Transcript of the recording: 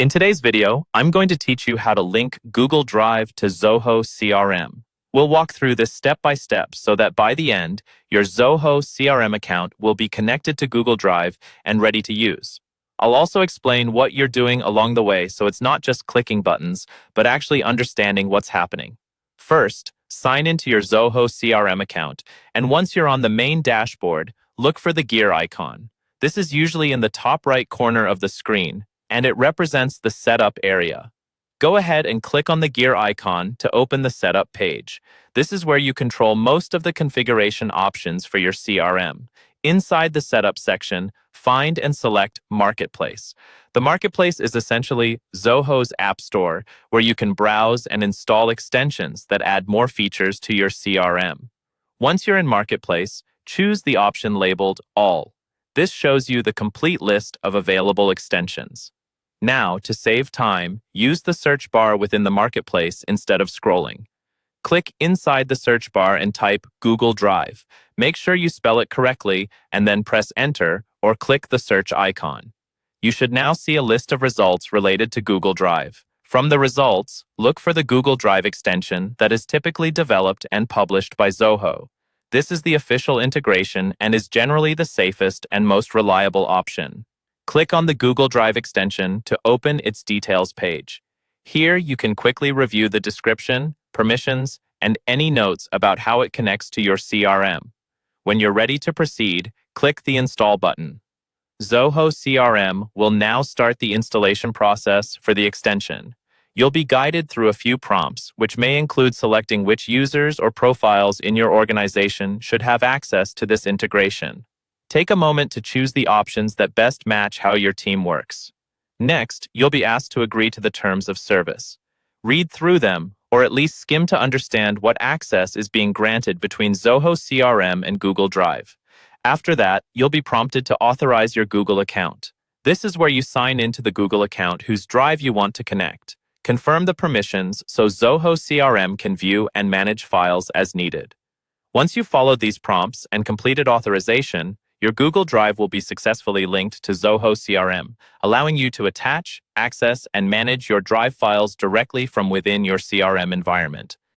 In today's video, I'm going to teach you how to link Google Drive to Zoho CRM. We'll walk through this step by step so that by the end, your Zoho CRM account will be connected to Google Drive and ready to use. I'll also explain what you're doing along the way so it's not just clicking buttons, but actually understanding what's happening. First, sign into your Zoho CRM account, and once you're on the main dashboard, look for the gear icon. This is usually in the top right corner of the screen, and it represents the setup area. Go ahead and click on the gear icon to open the setup page. This is where you control most of the configuration options for your CRM. Inside the setup section, find and select Marketplace. The Marketplace is essentially Zoho's app store where you can browse and install extensions that add more features to your CRM. Once you're in Marketplace, choose the option labeled All. This shows you the complete list of available extensions. Now, to save time, use the search bar within the Marketplace instead of scrolling. Click inside the search bar and type Google Drive. Make sure you spell it correctly and then press Enter or click the search icon. You should now see a list of results related to Google Drive. From the results, look for the Google Drive extension that is typically developed and published by Zoho. This is the official integration and is generally the safest and most reliable option. Click on the Google Drive extension to open its details page. Here, you can quickly review the description, permissions, and any notes about how it connects to your CRM. When you're ready to proceed, click the Install button. Zoho CRM will now start the installation process for the extension. You'll be guided through a few prompts, which may include selecting which users or profiles in your organization should have access to this integration. Take a moment to choose the options that best match how your team works. Next, you'll be asked to agree to the terms of service. Read through them, or at least skim to understand what access is being granted between Zoho CRM and Google Drive. After that, you'll be prompted to authorize your Google account. This is where you sign into the Google account whose drive you want to connect. Confirm the permissions so Zoho CRM can view and manage files as needed. Once you've followed these prompts and completed authorization, your Google Drive will be successfully linked to Zoho CRM, allowing you to attach, access, and manage your Drive files directly from within your CRM environment.